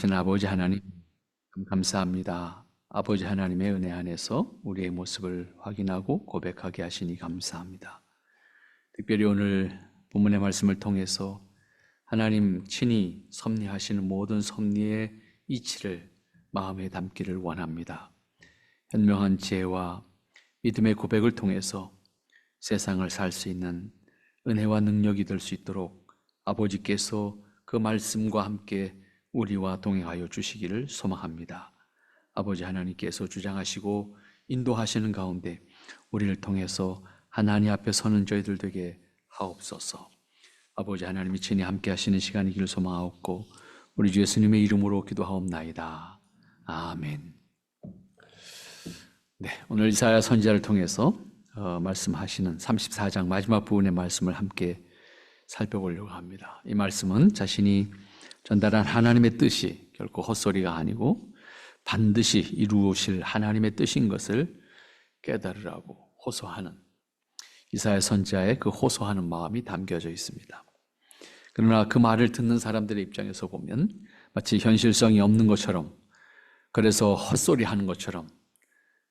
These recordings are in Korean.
저는 아버지 하나님 감사합니다. 아버지 하나님의 은혜 안에서 우리의 모습을 확인하고 고백하게 하시니 감사합니다. 특별히 오늘 본문의 말씀을 통해서 하나님 친히 섭리하시는 모든 섭리의 이치를 마음에 담기를 원합니다. 현명한 지혜와 믿음의 고백을 통해서 세상을 살 수 있는 은혜와 능력이 될 수 있도록 아버지께서 그 말씀과 함께 우리와 동행하여 주시기를 소망합니다. 아버지 하나님께서 주장하시고 인도하시는 가운데 우리를 통해서 하나님 앞에 서는 저희들 되게 하옵소서. 아버지 하나님이 친히 함께 하시는 시간이기를 소망하옵고 우리 주 예수님의 이름으로 기도하옵나이다. 아멘. 네, 오늘 이사야 선지자를 통해서 말씀하시는 34장 마지막 부분의 말씀을 함께 살펴보려고 합니다. 이 말씀은 자신이 전달한 하나님의 뜻이 결코 헛소리가 아니고 반드시 이루실 하나님의 뜻인 것을 깨달으라고 호소하는 이사야 선지자의 그 호소하는 마음이 담겨져 있습니다. 그러나 그 말을 듣는 사람들의 입장에서 보면 마치 현실성이 없는 것처럼, 그래서 헛소리하는 것처럼,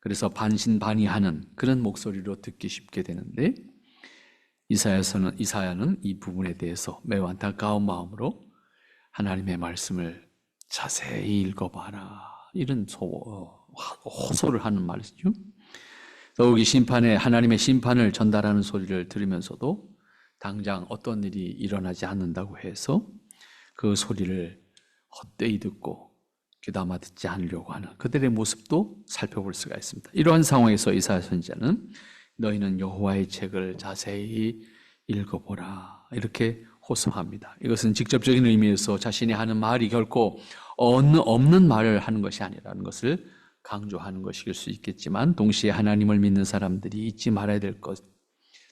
그래서 반신반의하는 그런 목소리로 듣기 쉽게 되는데, 이사야는 이 부분에 대해서 매우 안타까운 마음으로 하나님의 말씀을 자세히 읽어봐라, 이런 호소를 하는 말이죠. 더욱이 하나님의 심판을 전달하는 소리를 들으면서도 당장 어떤 일이 일어나지 않는다고 해서 그 소리를 헛되이 듣고 귀담아 듣지 않으려고 하는 그들의 모습도 살펴볼 수가 있습니다. 이러한 상황에서 이사야 선지자는 너희는 여호와의 책을 자세히 읽어보라, 이렇게 호소합니다. 이것은 직접적인 의미에서 자신이 하는 말이 결코 없는 말을 하는 것이 아니라는 것을 강조하는 것일 수 있겠지만, 동시에 하나님을 믿는 사람들이 잊지 말아야 될 것,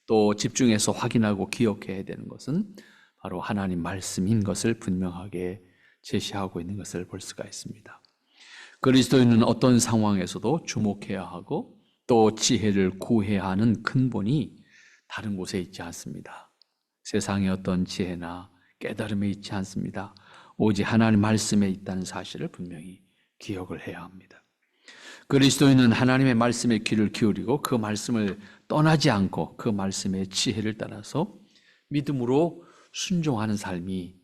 또 집중해서 확인하고 기억해야 되는 것은 바로 하나님 말씀인 것을 분명하게 제시하고 있는 것을 볼 수가 있습니다. 그리스도인은 어떤 상황에서도 주목해야 하고 또 지혜를 구해야 하는 근본이 다른 곳에 있지 않습니다. 세상의 어떤 지혜나 깨달음에 있지 않습니다. 오직 하나님 말씀에 있다는 사실을 분명히 기억을 해야 합니다. 그리스도인은 하나님의 말씀에 귀를 기울이고 그 말씀을 떠나지 않고 그 말씀의 지혜를 따라서 믿음으로 순종하는 삶이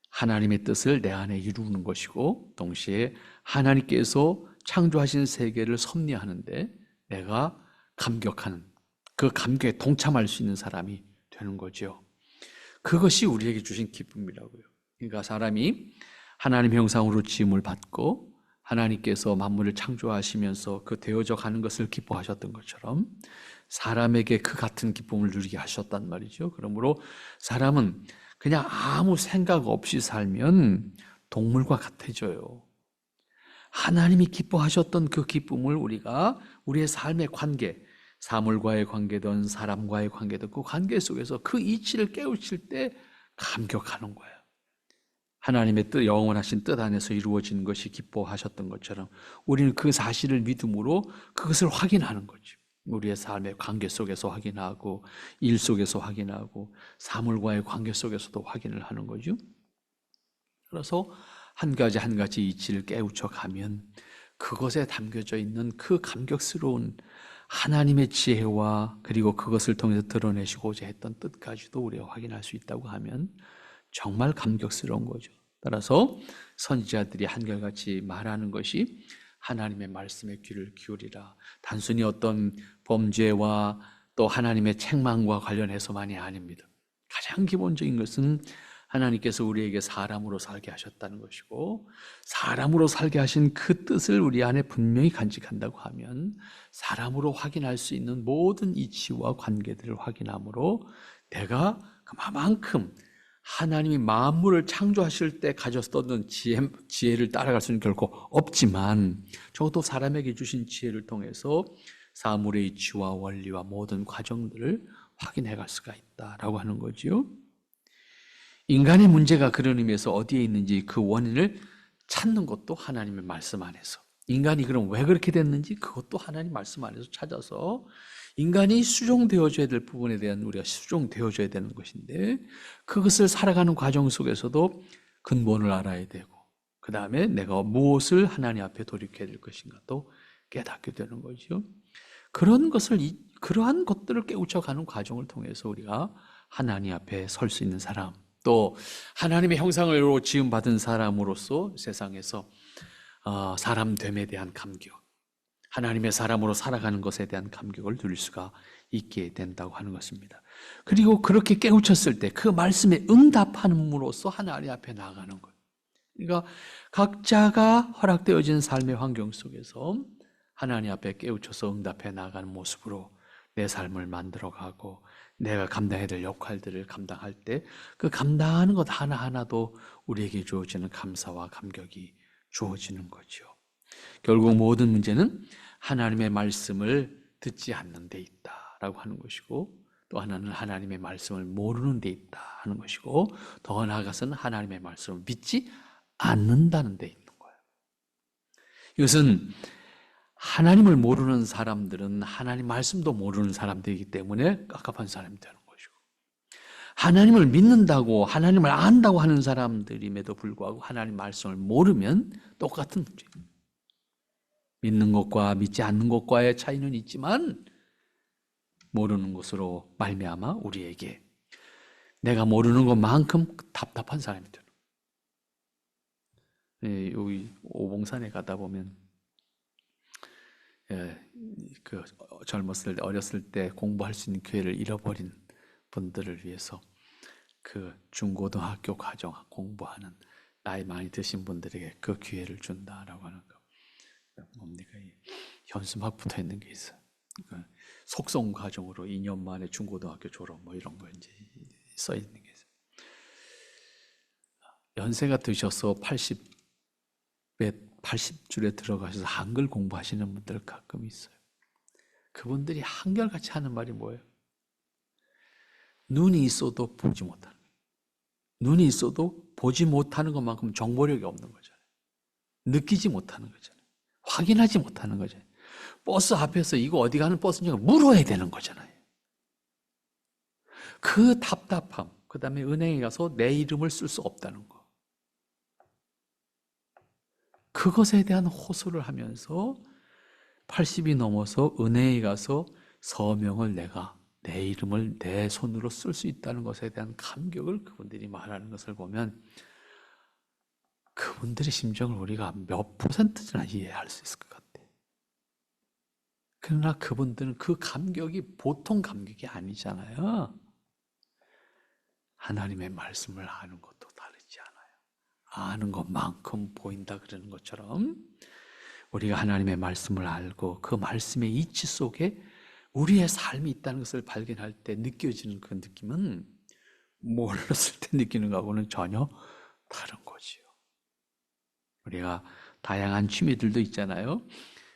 하나님의 뜻을 내 안에 이루는 것이고, 동시에 하나님께서 창조하신 세계를 섭리하는데 내가 감격하는, 그 감격에 동참할 수 있는 사람이 되는 거죠. 그것이 우리에게 주신 기쁨이라고요. 그러니까 사람이 하나님 형상으로 지음을 받고 하나님께서 만물을 창조하시면서 그 되어져 가는 것을 기뻐하셨던 것처럼 사람에게 그 같은 기쁨을 누리게 하셨단 말이죠. 그러므로 사람은 그냥 아무 생각 없이 살면 동물과 같아져요. 하나님이 기뻐하셨던 그 기쁨을 우리가 우리의 삶의 관계, 사물과의 관계든 사람과의 관계든 그 관계 속에서 그 이치를 깨우칠 때 감격하는 거예요. 하나님의 뜻, 영원하신 뜻 안에서 이루어지는 것이 기뻐하셨던 것처럼 우리는 그 사실을 믿음으로 그것을 확인하는 거죠. 우리의 삶의 관계 속에서 확인하고 일 속에서 확인하고 사물과의 관계 속에서도 확인을 하는 거죠. 그래서 한 가지 한 가지 이치를 깨우쳐 가면 그것에 담겨져 있는 그 감격스러운 하나님의 지혜와 그리고 그것을 통해서 드러내시고자 했던 뜻까지도 우리가 확인할 수 있다고 하면 정말 감격스러운 거죠. 따라서 선지자들이 한결같이 말하는 것이 하나님의 말씀에 귀를 기울이라, 단순히 어떤 범죄와 또 하나님의 책망과 관련해서만이 아닙니다. 가장 기본적인 것은 하나님께서 우리에게 사람으로 살게 하셨다는 것이고, 사람으로 살게 하신 그 뜻을 우리 안에 분명히 간직한다고 하면 사람으로 확인할 수 있는 모든 이치와 관계들을 확인함으로 내가 그만큼 하나님이 만물을 창조하실 때 가졌던 지혜를 따라갈 수는 결코 없지만 적어도 사람에게 주신 지혜를 통해서 사물의 이치와 원리와 모든 과정들을 확인해 갈 수가 있다라고 하는 거지요. 인간의 문제가 그런 의미에서 어디에 있는지 그 원인을 찾는 것도 하나님의 말씀 안에서, 인간이 그럼 왜 그렇게 됐는지 그것도 하나님 말씀 안에서 찾아서 인간이 수종되어져야 될 부분에 대한 우리가 수종되어져야 되는 것인데, 그것을 살아가는 과정 속에서도 근본을 알아야 되고 그 다음에 내가 무엇을 하나님 앞에 돌이켜야 될 것인가 또 깨닫게 되는 거죠. 그러한 것들을 깨우쳐가는 과정을 통해서 우리가 하나님 앞에 설 수 있는 사람, 또 하나님의 형상으로 지음받은 사람으로서 세상에서 사람됨에 대한 감격, 하나님의 사람으로 살아가는 것에 대한 감격을 누릴 수가 있게 된다고 하는 것입니다. 그리고 그렇게 깨우쳤을 때 그 말씀에 응답함으로써 하나님 앞에 나아가는 것. 그러니까 각자가 허락되어진 삶의 환경 속에서 하나님 앞에 깨우쳐서 응답해 나가는 모습으로 내 삶을 만들어가고 내가 감당해야 될 역할들을 감당할 때 그 감당하는 것 하나하나도 우리에게 주어지는 감사와 감격이 주어지는 거죠. 결국 모든 문제는 하나님의 말씀을 듣지 않는 데 있다라고 하는 것이고, 또 하나는 하나님의 말씀을 모르는 데 있다 하는 것이고, 더 나아가서는 하나님의 말씀을 믿지 않는다는 데 있는 거예요. 이것은 하나님을 모르는 사람들은 하나님 말씀도 모르는 사람들이기 때문에 깝깝한 사람이 되는 것이고, 하나님을 믿는다고 하나님을 안다고 하는 사람들임에도 불구하고 하나님 말씀을 모르면 똑같은 문제입니다. 믿는 것과 믿지 않는 것과의 차이는 있지만 모르는 것으로 말미암아 우리에게 내가 모르는 것만큼 답답한 사람이 되는 거예요. 여기 오봉산에 가다 보면 그 젊었을 때, 어렸을 때 공부할 수 있는 기회를 잃어버린 분들을 위해서 그 중고등학교 과정 공부하는 나이 많이 드신 분들에게 그 기회를 준다라고 하는 거. 뭡니까? 현수막 붙어 있는 게 있어요. 속성 과정으로 2년 만에 중고등학교 졸업 뭐 이런 거 이제 써 있는 게 있어요. 연세가 드셔서 80줄에 들어가셔서 한글 공부하시는 분들 가끔 있어요. 그분들이 한결같이 하는 말이 뭐예요? 눈이 있어도 보지 못하는 거예요. 눈이 있어도 보지 못하는 것만큼 정보력이 없는 거잖아요. 느끼지 못하는 거잖아요. 확인하지 못하는 거잖아요. 버스 앞에서 이거 어디 가는 버스인지 물어야 되는 거잖아요. 그 답답함, 그 다음에 은행에 가서 내 이름을 쓸 수 없다는 거. 그것에 대한 호소를 하면서 80이 넘어서 은행에 가서 서명을 내 이름을 내 손으로 쓸 수 있다는 것에 대한 감격을 그분들이 말하는 것을 보면 그분들의 심정을 우리가 몇 %나 이해할 수 있을 것 같아요. 그러나 그분들은 그 감격이 보통 감격이 아니잖아요. 하나님의 말씀을 아는 것도 다르지 않아요. 아는 것만큼 보인다 그러는 것처럼 우리가 하나님의 말씀을 알고 그 말씀의 이치 속에 우리의 삶이 있다는 것을 발견할 때 느껴지는 그 느낌은 몰랐을 때 느끼는 것하고는 전혀 다른 거지요. 우리가 다양한 취미들도 있잖아요.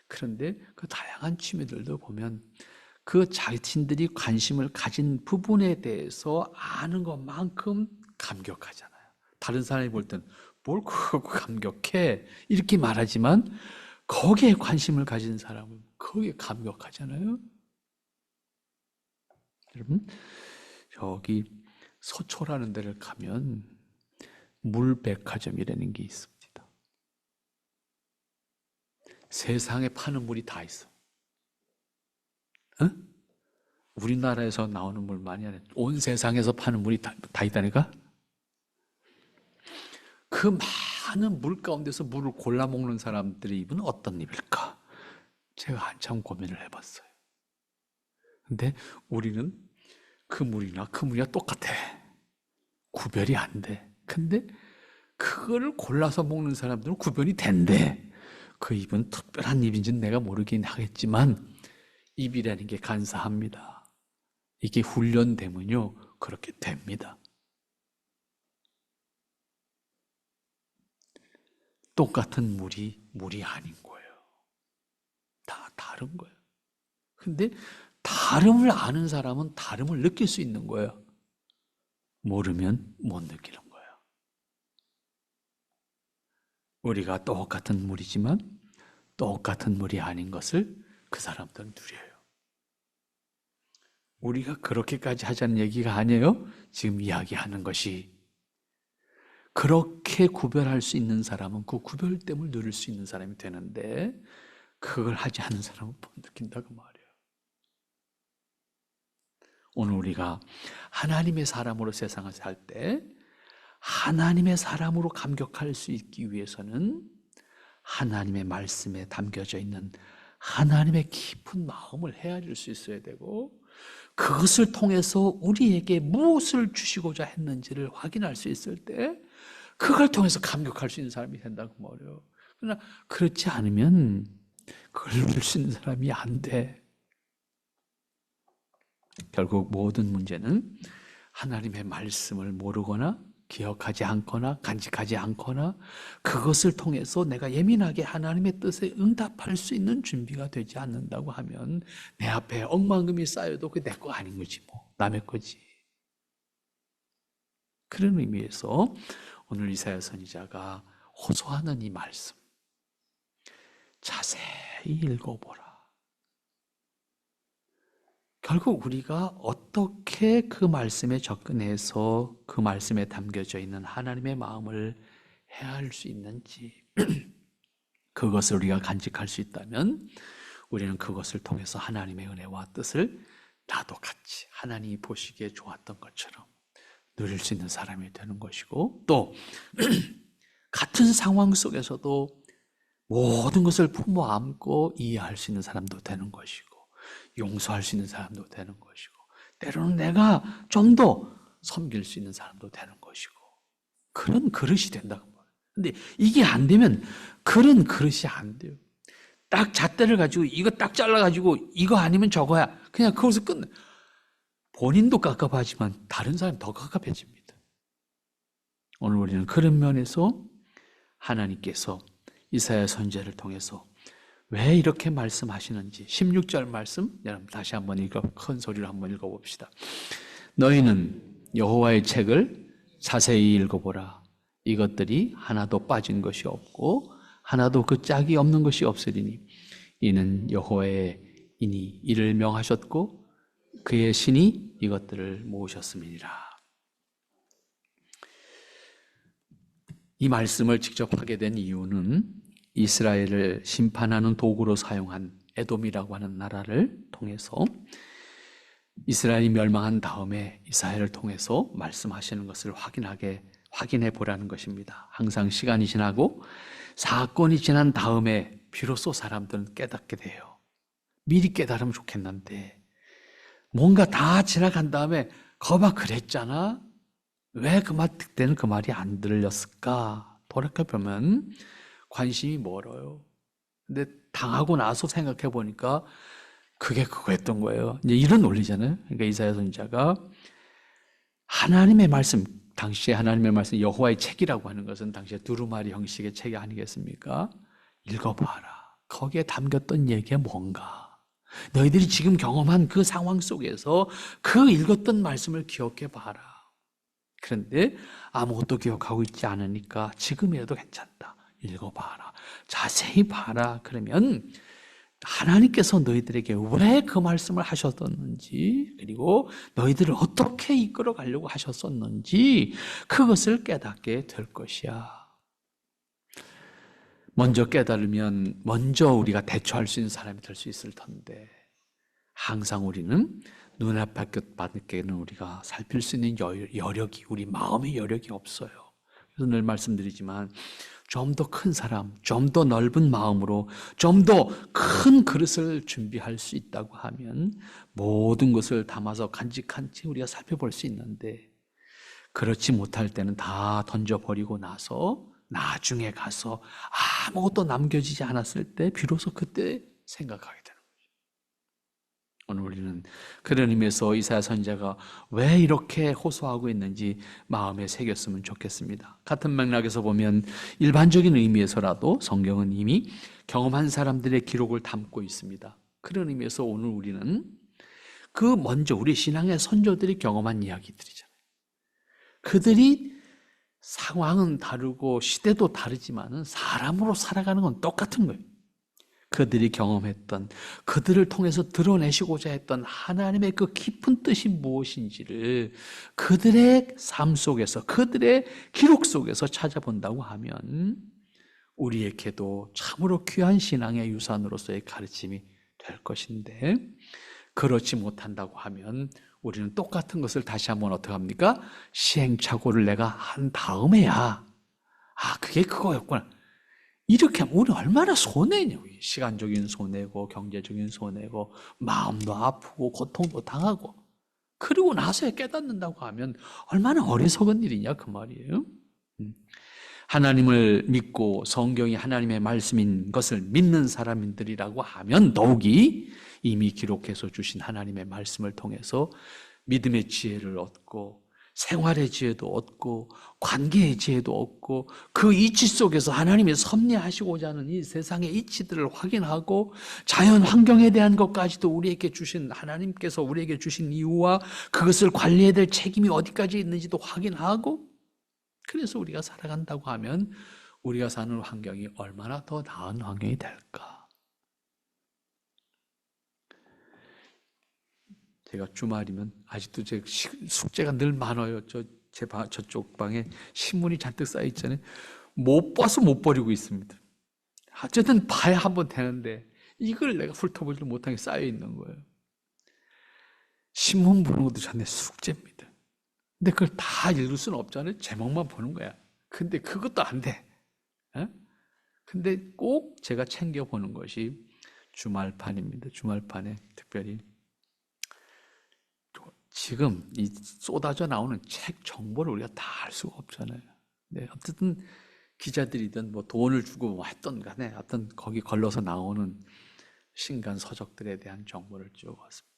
그런데 그 다양한 취미들도 보면 그 자신들이 관심을 가진 부분에 대해서 아는 것만큼 감격하잖아요. 다른 사람이 볼 땐 뭘 그거 감격해 이렇게 말하지만 거기에 관심을 가진 사람은 거기에 감격하잖아요. 여러분, 여기 서초라는 데를 가면 물백화점이라는 게 있습니다. 세상에 파는 물이 다 있어. 어? 우리나라에서 나오는 물만이 아니라 온 세상에서 파는 물이 다 있다니까? 그 많은 물 가운데서 물을 골라 먹는 사람들의 입은 어떤 입일까? 제가 한참 고민을 해봤어요. 근데 우리는 그 물이나 그 물이나 똑같아. 구별이 안 돼. 근데 그거를 골라서 먹는 사람들은 구별이 된대. 그 입은 특별한 입인지는 내가 모르긴 하겠지만 입이라는 게 간사합니다. 이게 훈련되면요 그렇게 됩니다. 똑같은 물이 아닌 거예요. 다 다른 거예요. 근데 다름을 아는 사람은 다름을 느낄 수 있는 거예요. 모르면 못 느끼는 거예요. 우리가 똑같은 물이지만 똑같은 물이 아닌 것을 그 사람들은 누려요. 우리가 그렇게까지 하자는 얘기가 아니에요. 지금 이야기하는 것이 그렇게 구별할 수 있는 사람은 그 구별됨을 누릴 수 있는 사람이 되는데 그걸 하지 않는 사람은 못 느낀다고 말이에요. 오늘 우리가 하나님의 사람으로 세상을 살 때 하나님의 사람으로 감격할 수 있기 위해서는 하나님의 말씀에 담겨져 있는 하나님의 깊은 마음을 헤아릴 수 있어야 되고 그것을 통해서 우리에게 무엇을 주시고자 했는지를 확인할 수 있을 때 그걸 통해서 감격할 수 있는 사람이 된다고 말해요. 그러나 그렇지 않으면 그걸 누릴 수 있는 사람이 안 돼. 결국 모든 문제는 하나님의 말씀을 모르거나 기억하지 않거나 간직하지 않거나 그것을 통해서 내가 예민하게 하나님의 뜻에 응답할 수 있는 준비가 되지 않는다고 하면 내 앞에 억만금이 쌓여도 그게 내 거 아닌 거지 뭐. 남의 거지. 그런 의미에서 오늘 이사야 선지자가 호소하는 이 말씀 자세히 읽어보라. 결국 우리가 어떻게 그 말씀에 접근해서 그 말씀에 담겨져 있는 하나님의 마음을 헤아릴 수 있는지 그것을 우리가 간직할 수 있다면 우리는 그것을 통해서 하나님의 은혜와 뜻을 나도 같이 하나님이 보시기에 좋았던 것처럼 누릴 수 있는 사람이 되는 것이고 또 같은 상황 속에서도 모든 것을 품어 안고 이해할 수 있는 사람도 되는 것이고 용서할 수 있는 사람도 되는 것이고 때로는 내가 좀 더 섬길 수 있는 사람도 되는 것이고 그런 그릇이 된다고 말해요. 근데 이게 안 되면 그런 그릇이 안 돼요. 딱 잣대를 가지고 이거 딱 잘라가지고 이거 아니면 저거야 그냥 그것을 끝내. 본인도 깝깝하지만 다른 사람이 더 깝깝해집니다. 오늘 우리는 그런 면에서 하나님께서 이사야 선지자를 통해서 왜 이렇게 말씀하시는지 16절 말씀 여러분 다시 한번 큰 소리로 한번 읽어봅시다. 너희는 여호와의 책을 자세히 읽어보라. 이것들이 하나도 빠진 것이 없고 하나도 그 짝이 없는 것이 없으리니 이는 여호와의 이니 이를 명하셨고 그의 신이 이것들을 모으셨음이니라. 이 말씀을 직접 하게 된 이유는 이스라엘을 심판하는 도구로 사용한 에돔이라고 하는 나라를 통해서 이스라엘이 멸망한 다음에 이사야를 통해서 말씀하시는 것을 확인해 보라는 것입니다. 항상 시간이 지나고 사건이 지난 다음에 비로소 사람들은 깨닫게 돼요. 미리 깨달으면 좋겠는데 뭔가 다 지나간 다음에 거봐 그랬잖아? 왜 그때는 그 말이 안 들렸을까? 돌이켜보면 관심이 멀어요. 근데 당하고 나서 생각해 보니까 그게 그거였던 거예요. 이제 이런 논리잖아요. 그러니까 이사야 선지자가 하나님의 말씀, 당시에 하나님의 말씀, 여호와의 책이라고 하는 것은 당시에 두루마리 형식의 책이 아니겠습니까? 읽어봐라. 거기에 담겼던 얘기가 뭔가? 너희들이 지금 경험한 그 상황 속에서 그 읽었던 말씀을 기억해 봐라. 그런데 아무것도 기억하고 있지 않으니까 지금이라도 괜찮다. 읽어봐라. 자세히 봐라. 그러면 하나님께서 너희들에게 왜 그 말씀을 하셨었는지 그리고 너희들을 어떻게 이끌어 가려고 하셨었는지 그것을 깨닫게 될 것이야. 먼저 깨달으면 먼저 우리가 대처할 수 있는 사람이 될 수 있을 텐데 항상 우리는 눈앞에 밖에는 우리가 살필 수 있는 여력이 우리 마음의 여력이 없어요. 그래서 늘 말씀드리지만 좀 더 큰 사람, 좀 더 넓은 마음으로 좀 더 큰 그릇을 준비할 수 있다고 하면 모든 것을 담아서 간직한 채 우리가 살펴볼 수 있는데 그렇지 못할 때는 다 던져버리고 나서 나중에 가서 아무것도 남겨지지 않았을 때 비로소 그때 생각하게 되는 거죠. 오늘 우리는 그런 의미에서 이사야 선지자가 왜 이렇게 호소하고 있는지 마음에 새겼으면 좋겠습니다. 같은 맥락에서 보면 일반적인 의미에서라도 성경은 이미 경험한 사람들의 기록을 담고 있습니다. 그런 의미에서 오늘 우리는 그 먼저 우리 신앙의 선조들이 경험한 이야기들이잖아요. 그들이 상황은 다르고 시대도 다르지만 사람으로 살아가는 건 똑같은 거예요. 그들이 경험했던, 그들을 통해서 드러내시고자 했던 하나님의 그 깊은 뜻이 무엇인지를 그들의 삶 속에서, 그들의 기록 속에서 찾아본다고 하면 우리에게도 참으로 귀한 신앙의 유산으로서의 가르침이 될 것인데, 그렇지 못한다고 하면 우리는 똑같은 것을 다시 한번 어떻게 합니까? 시행착오를 내가 한 다음에야, 그게 그거였구나. 이렇게 하면 우리 얼마나 손해냐. 시간적인 손해고, 경제적인 손해고, 마음도 아프고, 고통도 당하고. 그리고 나서야 깨닫는다고 하면 얼마나 어리석은 일이냐, 그 말이에요. 하나님을 믿고 성경이 하나님의 말씀인 것을 믿는 사람들이라고 하면 더욱이 이미 기록해서 주신 하나님의 말씀을 통해서 믿음의 지혜를 얻고, 생활의 지혜도 얻고, 관계의 지혜도 얻고, 그 이치 속에서 하나님이 섭리하시고자 하는 이 세상의 이치들을 확인하고, 자연 환경에 대한 것까지도 우리에게 주신, 하나님께서 우리에게 주신 이유와 그것을 관리해야 될 책임이 어디까지 있는지도 확인하고, 그래서 우리가 살아간다고 하면 우리가 사는 환경이 얼마나 더 나은 환경이 될까? 제가 주말이면 아직도 제 숙제가 늘 많아요. 저쪽 방에 신문이 잔뜩 쌓여 있잖아요. 못 봐서 못 버리고 있습니다. 어쨌든 봐야 한번 되는데 이걸 내가 훑어보지 못한 게 쌓여 있는 거예요. 신문 보는 것도 전에 숙제입니다. 근데 그걸 다 읽을 수는 없잖아요. 제목만 보는 거야. 근데 그것도 안 돼. 근데 꼭 제가 챙겨보는 것이 주말판입니다. 주말판에 특별히 지금 이 쏟아져 나오는 책 정보를 우리가 다 알 수가 없잖아요. 네, 어쨌든 기자들이든 뭐 돈을 주고 했던 간에 어떤 거기 걸러서 나오는 신간 서적들에 대한 정보를 쭉 왔습니다.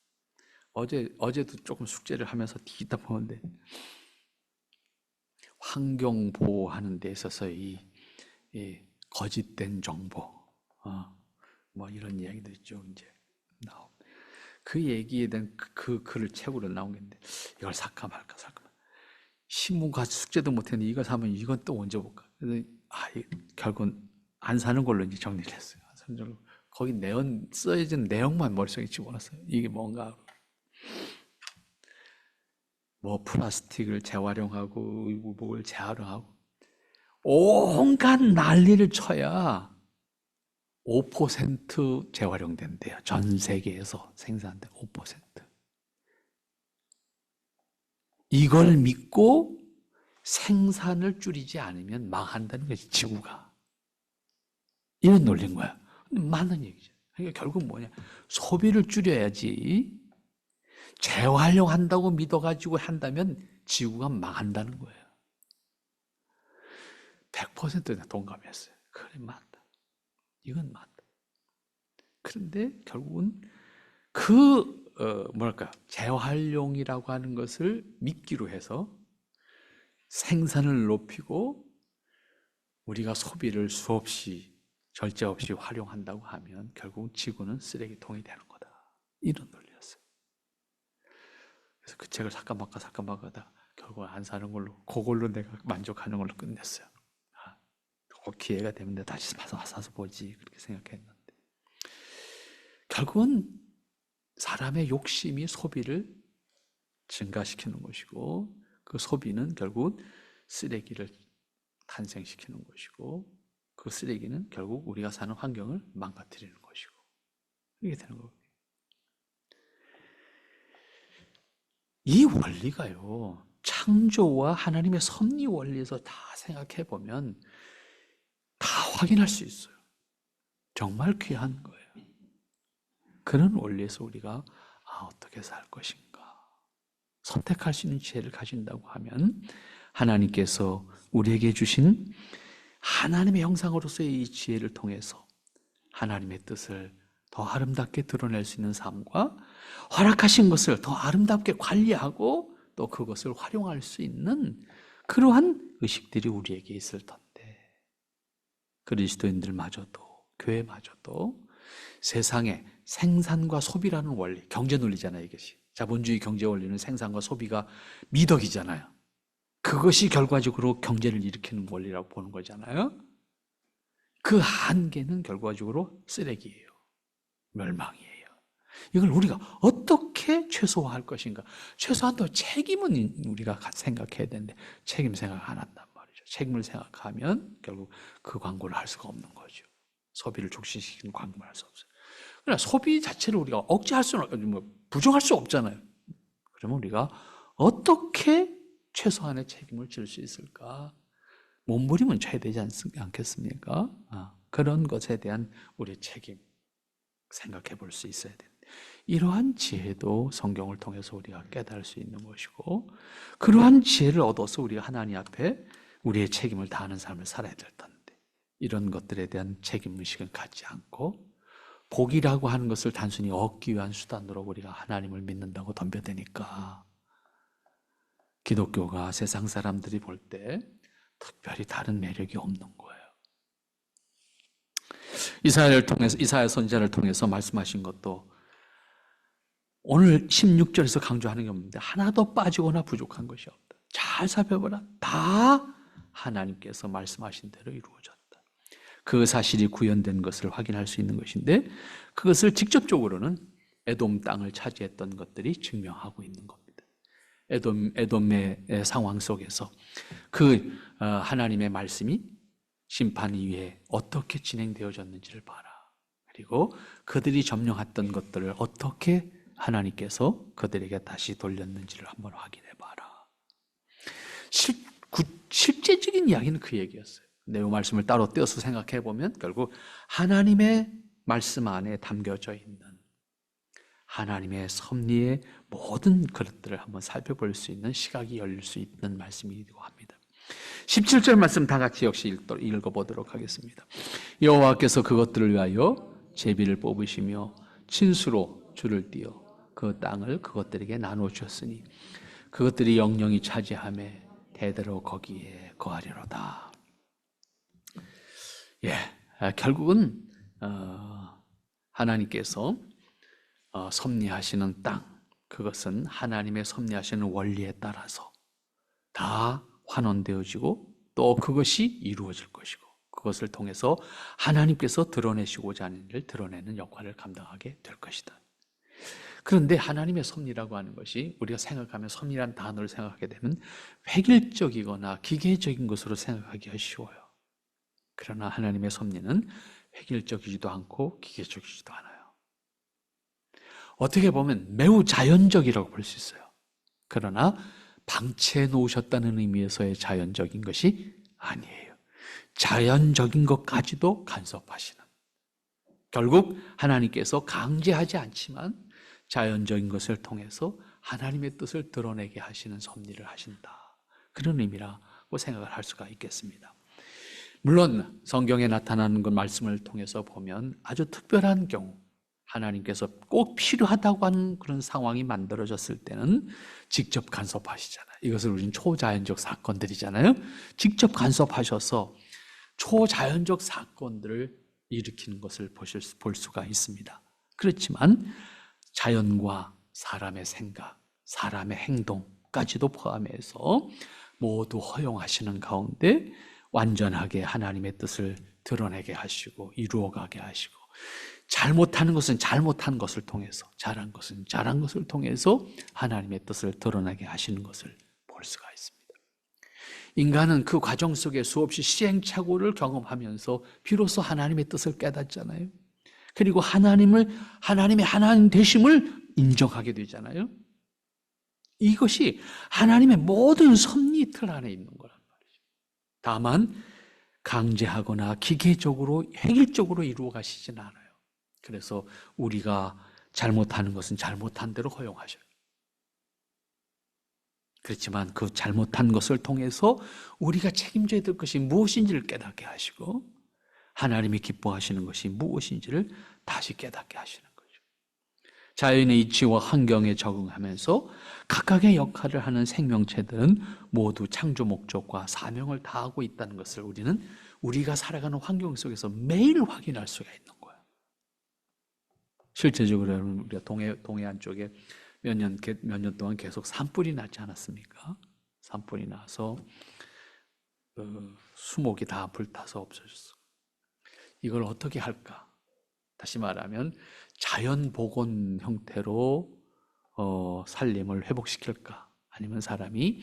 어제도 조금 숙제를 하면서 뒤다 보는데 환경 보호하는 데 있어서 이 거짓된 정보, 뭐 이런 이야기도 있죠. 이제 나오. 그 얘기에 대한 그 글을 책으로 나온 게 있는데 이걸 살까 말까. 신문과 숙제도 못했는데 이걸 사면 이건 또 언제 볼까. 그래서 결국은 안 사는 걸로 이제 정리를 했어요. 거기 써진 내용만 머릿속에 집어넣었어요. 이게 뭔가. 뭐 플라스틱을 재활용하고 뭐를 재활용하고 온갖 난리를 쳐야 5% 재활용된대요. 전 세계에서 생산된 5%. 이걸 믿고 생산을 줄이지 않으면 망한다는 거지, 지구가. 이런 논리인 거야. 맞는 얘기죠. 그러니까 결국 뭐냐? 소비를 줄여야지. 재활용한다고 믿어가지고 한다면 지구가 망한다는 거예요. 100% 동감했어요. 그래, 맞다. 이건 맞다. 그런데 결국은 재활용이라고 하는 것을 믿기로 해서 생산을 높이고 우리가 소비를 수없이 절제 없이 활용한다고 하면 결국 지구는 쓰레기통이 되는 거다. 이런 논리였어요. 그래서 그 책을 살까 말까 하다 결국 안 사는 걸로, 그걸로 내가 만족하는 걸로 끝냈어요. 꼭 기회가 되면 내가 다시 사서 보지, 그렇게 생각했는데 결국은 사람의 욕심이 소비를 증가시키는 것이고, 그 소비는 결국 쓰레기를 탄생시키는 것이고, 그 쓰레기는 결국 우리가 사는 환경을 망가뜨리는 것이고, 이게 되는 거거든요. 이 원리가요, 창조와 하나님의 섭리 원리에서 다 생각해 보면 다 확인할 수 있어요. 정말 귀한 거예요. 그런 원리에서 우리가 어떻게 살 것인가 선택할 수 있는 지혜를 가진다고 하면 하나님께서 우리에게 주신 하나님의 형상으로서의 이 지혜를 통해서 하나님의 뜻을 더 아름답게 드러낼 수 있는 삶과 허락하신 것을 더 아름답게 관리하고 또 그것을 활용할 수 있는 그러한 의식들이 우리에게 있을 텐데, 그리스도인들마저도, 교회마저도 세상에 생산과 소비라는 원리, 경제 논리잖아요. 이것이 자본주의 경제 원리는 생산과 소비가 미덕이잖아요. 그것이 결과적으로 경제를 일으키는 원리라고 보는 거잖아요. 그 한계는 결과적으로 쓰레기예요. 멸망이에요. 이걸 우리가 어떻게 최소화할 것인가? 최소한도 책임은 우리가 생각해야 되는데 책임 생각 안 한단 말이죠. 책임을 생각하면 결국 그 광고를 할 수가 없는 거죠. 소비를 촉진시키는 광고를 할 수 없어요. 그러나 소비 자체를 우리가 억제할 수는, 부정할 수 없잖아요. 그러면 우리가 어떻게 최소한의 책임을 질 수 있을까? 몸부림은 쳐야 되지 않겠습니까? 그런 것에 대한 우리의 책임 생각해 볼 수 있어야 됩니다. 이러한 지혜도 성경을 통해서 우리가 깨달을 수 있는 것이고, 그러한 지혜를 얻어서 우리가 하나님 앞에 우리의 책임을 다하는 삶을 살아야 될 텐데, 이런 것들에 대한 책임의식을 갖지 않고 복이라고 하는 것을 단순히 얻기 위한 수단으로 우리가 하나님을 믿는다고 덤벼대니까 기독교가 세상 사람들이 볼 때 특별히 다른 매력이 없는 거예요. 이사야 선지자를 통해서 말씀하신 것도 오늘 16절에서 강조하는 게 없는데 하나도 빠지거나 부족한 것이 없다. 잘 살펴보라. 다 하나님께서 말씀하신 대로 이루어졌다. 그 사실이 구현된 것을 확인할 수 있는 것인데, 그것을 직접적으로는 에돔 땅을 차지했던 것들이 증명하고 있는 겁니다. 에돔의 상황 속에서 그 하나님의 말씀이 심판 이후에 어떻게 진행되어졌는지를 봐라. 그리고 그들이 점령했던 것들을 어떻게 하나님께서 그들에게 다시 돌렸는지를 한번 확인해 봐라. 실제적인 이야기는 그 얘기였어요. 내용 말씀을 따로 떼어서 생각해 보면 결국 하나님의 말씀 안에 담겨져 있는 하나님의 섭리의 모든 그릇들을 한번 살펴볼 수 있는 시각이 열릴 수 있는 말씀이기도 합니다. 17절 말씀 다 같이 역시 읽어보도록 하겠습니다. 여호와께서 그것들을 위하여 제비를 뽑으시며 친수로 줄을 띄어 그 땅을 그것들에게 나누어 주셨으니 그것들이 영영이 차지하매 대대로 거기에 거하리로다. 결국은 하나님께서 섭리하시는 땅, 그것은 하나님의 섭리하시는 원리에 따라서 다 환원되어지고 또 그것이 이루어질 것이고, 그것을 통해서 하나님께서 드러내시고자 하는 일을 드러내는 역할을 감당하게 될 것이다. 그런데 하나님의 섭리라고 하는 것이 우리가 생각하면 섭리란 단어를 생각하게 되면 획일적이거나 기계적인 것으로 생각하기가 쉬워요. 그러나 하나님의 섭리는 획일적이지도 않고 기계적이지도 않아요. 어떻게 보면 매우 자연적이라고 볼 수 있어요. 그러나 방치해 놓으셨다는 의미에서의 자연적인 것이 아니에요. 자연적인 것까지도 간섭하시는, 결국 하나님께서 강제하지 않지만 자연적인 것을 통해서 하나님의 뜻을 드러내게 하시는 섭리를 하신다, 그런 의미라고 생각을 할 수가 있겠습니다. 물론 성경에 나타나는 그 말씀을 통해서 보면 아주 특별한 경우, 하나님께서 꼭 필요하다고 하는 그런 상황이 만들어졌을 때는 직접 간섭하시잖아요. 이것을 우리는 초자연적 사건들이잖아요. 직접 간섭하셔서 초자연적 사건들을 일으키는 것을 볼 수가 있습니다. 그렇지만 자연과 사람의 생각, 사람의 행동까지도 포함해서 모두 허용하시는 가운데 완전하게 하나님의 뜻을 드러내게 하시고 이루어가게 하시고, 잘못하는 것은 잘못한 것을 통해서, 잘한 것은 잘한 것을 통해서 하나님의 뜻을 드러나게 하시는 것을 볼 수가 있습니다. 인간은 그 과정 속에 수없이 시행착오를 경험하면서 비로소 하나님의 뜻을 깨닫잖아요. 그리고 하나님의 하나님 되심을 인정하게 되잖아요. 이것이 하나님의 모든 섭리 틀 안에 있는 거란 말이죠. 다만 강제하거나 기계적으로 획일적으로 이루어 가시진 않아요. 그래서 우리가 잘못하는 것은 잘못한 대로 허용하셔요. 그렇지만 그 잘못한 것을 통해서 우리가 책임져야 될 것이 무엇인지를 깨닫게 하시고, 하나님이 기뻐하시는 것이 무엇인지를 다시 깨닫게 하시는 거죠. 자연의 이치와 환경에 적응하면서 각각의 역할을 하는 생명체들은 모두 창조 목적과 사명을 다하고 있다는 것을 우리가 살아가는 환경 속에서 매일 확인할 수가 있는 거예요. 실제적으로 여러분, 우리가 동해안 쪽에 몇 년 동안 계속 산불이 나지 않았습니까? 산불이 나서 수목이 다 불타서 없어졌어. 이걸 어떻게 할까? 다시 말하면 자연복원 형태로 살림을 회복시킬까? 아니면 사람이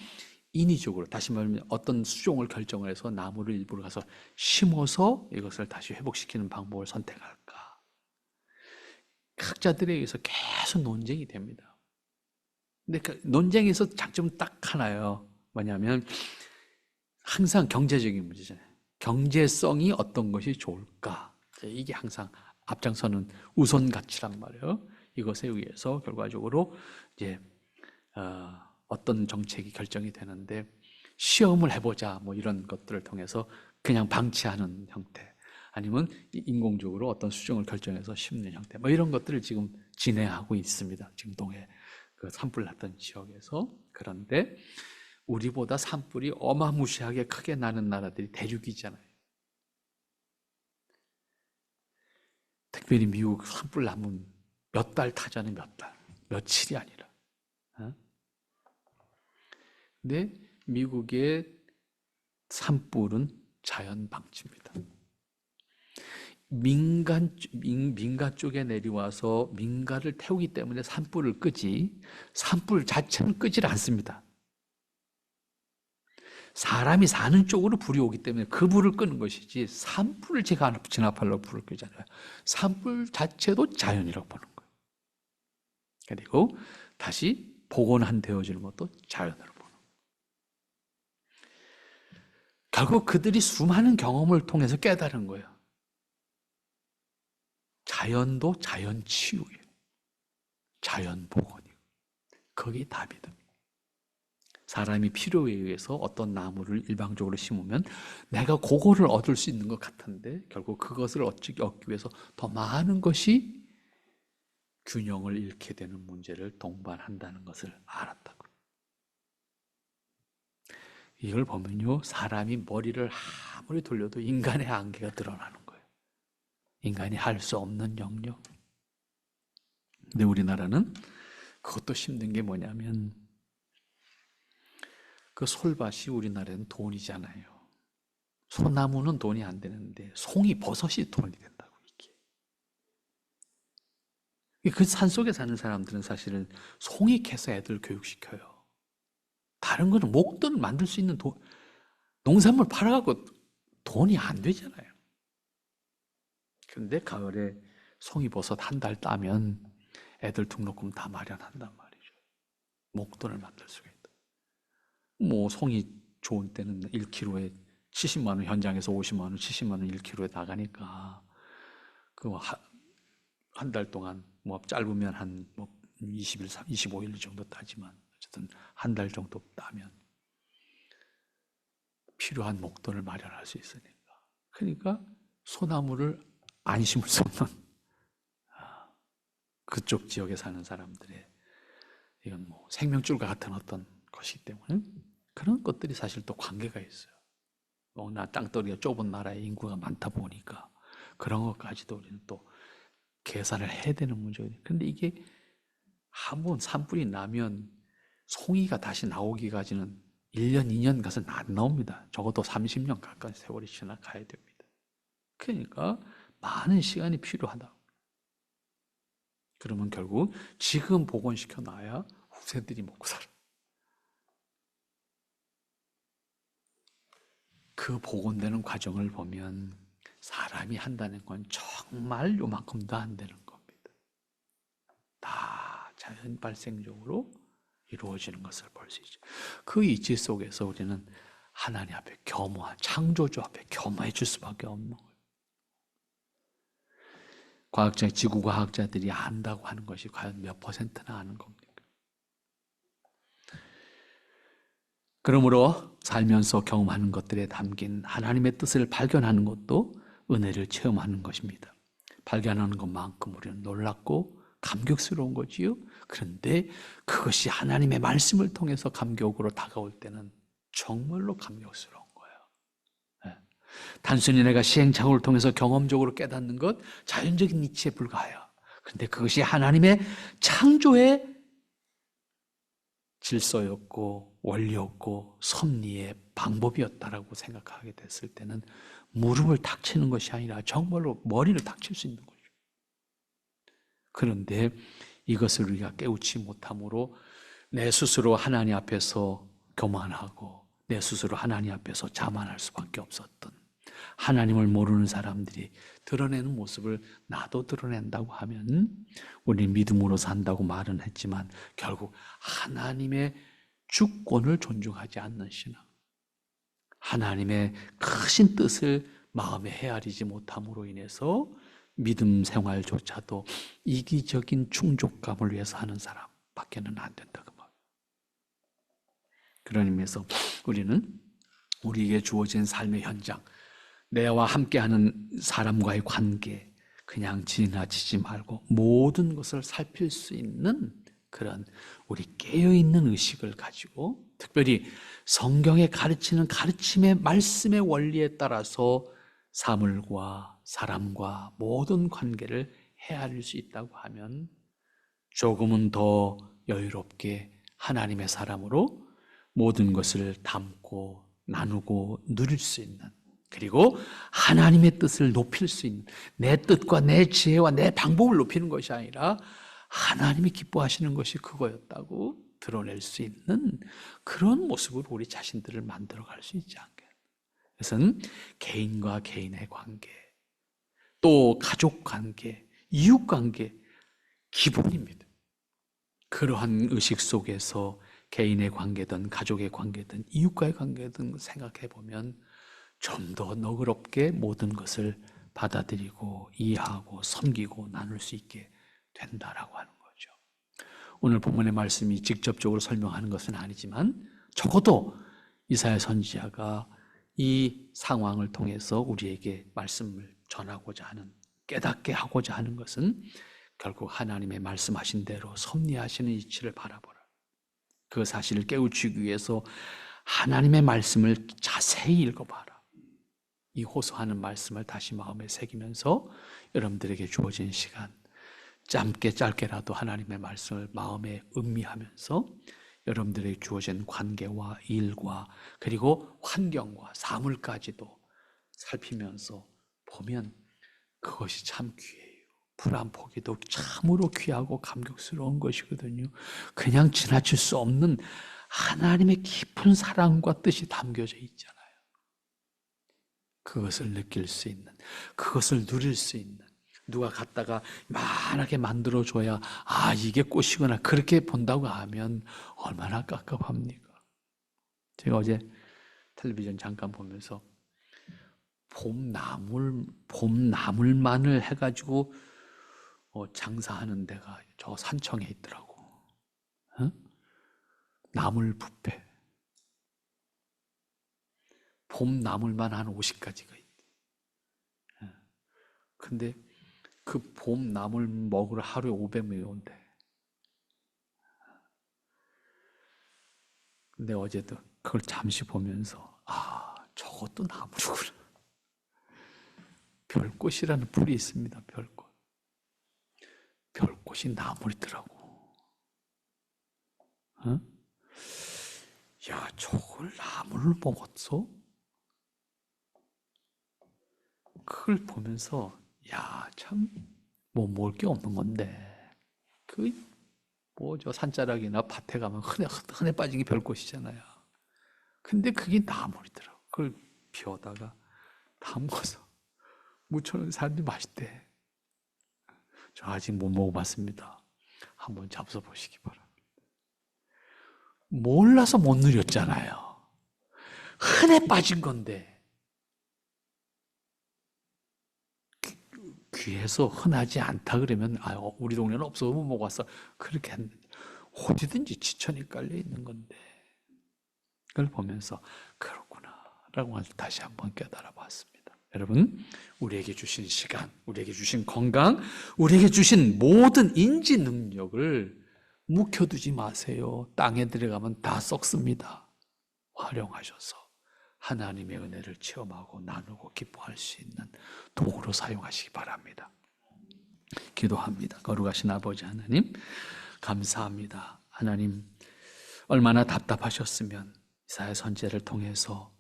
인위적으로, 다시 말하면 어떤 수종을 결정을 해서 나무를 일부러 가서 심어서 이것을 다시 회복시키는 방법을 선택할까? 학자들에 의해서 계속 논쟁이 됩니다. 근데 그 논쟁에서 장점은 딱 하나예요. 뭐냐면 항상 경제적인 문제잖아요. 경제성이 어떤 것이 좋을까? 이게 항상 앞장서는 우선 가치란 말이에요. 이것에 의해서 결과적으로 이제 어떤 정책이 결정이 되는데, 시험을 해보자 뭐 이런 것들을 통해서 그냥 방치하는 형태, 아니면 인공적으로 어떤 수정을 결정해서 심는 형태, 뭐 이런 것들을 지금 진행하고 있습니다. 지금 동해 그 산불 났던 지역에서. 그런데 우리보다 산불이 어마무시하게 크게 나는 나라들이 대륙이잖아요. 특별히 미국 산불 나면 몇 달 타잖아요. 몇 달, 며칠이 아니라. 근데 미국의 산불은 자연 방치입니다. 민가 쪽에 내려와서 민가를 태우기 때문에 산불을 끄지, 산불 자체는 끄질 않습니다. 사람이 사는 쪽으로 불이 오기 때문에 그 불을 끄는 것이지, 산불을 진압하려고 불을 끄잖아요. 산불 자체도 자연이라고 보는 거예요. 그리고 다시 복원되어지는 것도 자연으로 보는 거예요. 결국 그들이 수많은 경험을 통해서 깨달은 거예요. 자연도 자연 치유예요. 자연 복원이에요. 그게 답이다. 사람이 필요에 의해서 어떤 나무를 일방적으로 심으면 내가 그거를 얻을 수 있는 것 같은데, 결국 그것을 얻기 위해서 더 많은 것이 균형을 잃게 되는 문제를 동반한다는 것을 알았다고. 이걸 보면요, 사람이 머리를 아무리 돌려도 인간의 한계가 드러나는 거예요. 인간이 할 수 없는 영역. 근데 우리나라는 그것도 힘든 게 뭐냐면, 그 솔밭이 우리나라는 돈이잖아요. 소나무는 돈이 안 되는데 송이 버섯이 돈이 된다고. 이게 그 산속에 사는 사람들은 사실은 송이 캐서 애들 교육시켜요. 다른 거는 목돈 만들 수 있는 농산물 팔아갖고 돈이 안 되잖아요. 그런데 가을에 송이버섯 한 달 따면 애들 등록금 다 마련한단 말이죠. 목돈을 만들 수가 있다. 뭐 송이 좋은 때는 1kg에 70만 원, 현장에서 50만 원, 70만 원 1kg에 나가니까 그 한 달 동안 뭐 짧으면 한 뭐 20일, 25일 정도 따지만 어쨌든 한 달 정도 따면 필요한 목돈을 마련할 수 있으니까. 그러니까 소나무를 안 심을 수 없는 그쪽 지역에 사는 사람들의, 이건 뭐 생명줄과 같은 어떤 것이기 때문에 그런 것들이 사실 또 관계가 있어요. 워낙 땅덩이가 좁은 나라에 인구가 많다 보니까 그런 것까지도 우리는 또 계산을 해야 되는 문제거든요. 그런데 이게 한번 산불이 나면 송이가 다시 나오기까지는 1년, 2년 가서는 안 나옵니다. 적어도 30년 가까이 세월이 지나가야 됩니다. 그러니까 많은 시간이 필요하다. 그러면 결국 지금 복원시켜 놔야 후세들이 먹고 살아. 그 복원되는 과정을 보면 사람이 한다는 건 정말 요만큼도 안 되는 겁니다. 다 자연 발생적으로 이루어지는 것을 볼 수 있죠. 그 이치 속에서 우리는 하나님 앞에 겸허한, 창조주 앞에 겸허해질 수밖에 없는 거예요. 지구과학자들이 안다고 하는 것이 과연 몇 퍼센트나 아는 겁니까? 그러므로 살면서 경험하는 것들에 담긴 하나님의 뜻을 발견하는 것도 은혜를 체험하는 것입니다. 발견하는 것만큼 우리는 놀랍고 감격스러운 거지요. 그런데 그것이 하나님의 말씀을 통해서 감격으로 다가올 때는 정말로 감격스러운 거예요. 네. 단순히 내가 시행착오를 통해서 경험적으로 깨닫는 것, 자연적인 이치에 불과해요. 그런데 그것이 하나님의 창조의 질서였고 원리였고 섭리의 방법이었다라고 생각하게 됐을 때는 무릎을 탁 치는 것이 아니라 정말로 머리를 탁 칠 수 있는 거죠. 그런데 이것을 우리가 깨우치 못함으로 내 스스로 하나님 앞에서 교만하고 내 스스로 하나님 앞에서 자만할 수밖에 없었던, 하나님을 모르는 사람들이 드러내는 모습을 나도 드러낸다고 하면 우리는 믿음으로 산다고 말은 했지만 결국 하나님의 주권을 존중하지 않는 신앙, 하나님의 크신 뜻을 마음에 헤아리지 못함으로 인해서 믿음 생활조차도 이기적인 충족감을 위해서 하는 사람밖에는 안 된다, 그 말. 그런 의미에서 우리는 우리에게 주어진 삶의 현장, 내와 함께하는 사람과의 관계, 그냥 지나치지 말고 모든 것을 살필 수 있는 그런 우리 깨어있는 의식을 가지고, 특별히 성경에 가르치는 가르침의 말씀의 원리에 따라서 사물과 사람과 모든 관계를 헤아릴 수 있다고 하면 조금은 더 여유롭게 하나님의 사람으로 모든 것을 담고 나누고 누릴 수 있는, 그리고 하나님의 뜻을 높일 수 있는, 내 뜻과 내 지혜와 내 방법을 높이는 것이 아니라 하나님이 기뻐하시는 것이 그거였다고 드러낼 수 있는 그런 모습으로 우리 자신들을 만들어갈 수 있지 않겠나. 그것은 개인과 개인의 관계, 또 가족 관계, 이웃 관계 기본입니다. 그러한 의식 속에서 개인의 관계든 가족의 관계든 이웃과의 관계든 생각해 보면 좀 더 너그럽게 모든 것을 받아들이고 이해하고 섬기고 나눌 수 있게 된다라고 하는 거죠. 오늘 본문의 말씀이 직접적으로 설명하는 것은 아니지만 적어도 이사야 선지자가 이 상황을 통해서 우리에게 말씀을 전하고자 하는, 깨닫게 하고자 하는 것은 결국 하나님의 말씀하신 대로 섭리하시는 이치를 바라보라, 그 사실을 깨우치기 위해서 하나님의 말씀을 자세히 읽어봐라, 이 호소하는 말씀을 다시 마음에 새기면서 여러분들에게 주어진 시간, 짧게라도 하나님의 말씀을 마음에 음미하면서 여러분들에게 주어진 관계와 일과 그리고 환경과 사물까지도 살피면서 보면 그것이 참 귀해요. 풀 한 포기도 참으로 귀하고 감격스러운 것이거든요. 그냥 지나칠 수 없는 하나님의 깊은 사랑과 뜻이 담겨져 있잖아요. 그것을 느낄 수 있는, 그것을 누릴 수 있는, 누가 갖다가 만하게 만들어줘야 이게 꽃이구나 그렇게 본다고 하면 얼마나 깝깝합니까? 제가 어제 텔레비전 잠깐 보면서 봄나물만을 해가지고 장사하는 데가 저 산청에 있더라고. 나물 뷔페. 봄나물만 한 50가지가 있대. 근데 그 봄나물 먹으러 하루에 500명이 온대. 근데 어제도 그걸 잠시 보면서 저것도 나물이구나. 별꽃이라는 풀이 있습니다. 별꽃. 별꽃이 나물이더라고. 야, 저걸 나물을 먹었어? 그걸 보면서 참 뭐 먹을 게 없는 건데, 저 산자락이나 밭에 가면 흔해 빠진 게 별꽃이잖아요. 근데 그게 나물이더라고. 그걸 비워다가 담궈서 무쳐놓은 사람들이 맛있대. 저 아직 못 먹어봤습니다. 한번 잡숴보시기 바랍니다. 몰라서 못 누렸잖아요. 흔해 빠진 건데, 귀해서 흔하지 않다 그러면 우리 동네는 없어서 못 먹어봤어. 그렇게 했는데 어디든지 지천이 깔려 있는 건데, 그걸 보면서 그렇구나 라고 다시 한번 깨달아 봤습니다. 여러분, 우리에게 주신 시간, 우리에게 주신 건강, 우리에게 주신 모든 인지 능력을 묵혀두지 마세요. 땅에 들어가면 다 썩습니다. 활용하셔서 하나님의 은혜를 체험하고 나누고 기뻐할 수 있는 도구로 사용하시기 바랍니다. 기도합니다. 거룩하신 아버지 하나님, 감사합니다. 하나님, 얼마나 답답하셨으면 이사야 선지자를 통해서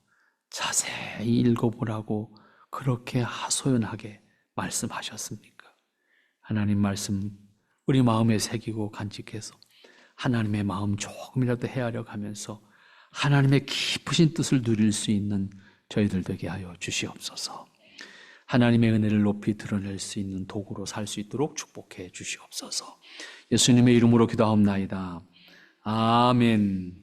자세히 읽어보라고 그렇게 하소연하게 말씀하셨습니까? 하나님 말씀 우리 마음에 새기고 간직해서 하나님의 마음 조금이라도 헤아려 가면서 하나님의 깊으신 뜻을 누릴 수 있는 저희들 되게 하여 주시옵소서. 하나님의 은혜를 높이 드러낼 수 있는 도구로 살 수 있도록 축복해 주시옵소서. 예수님의 이름으로 기도하옵나이다. 아멘.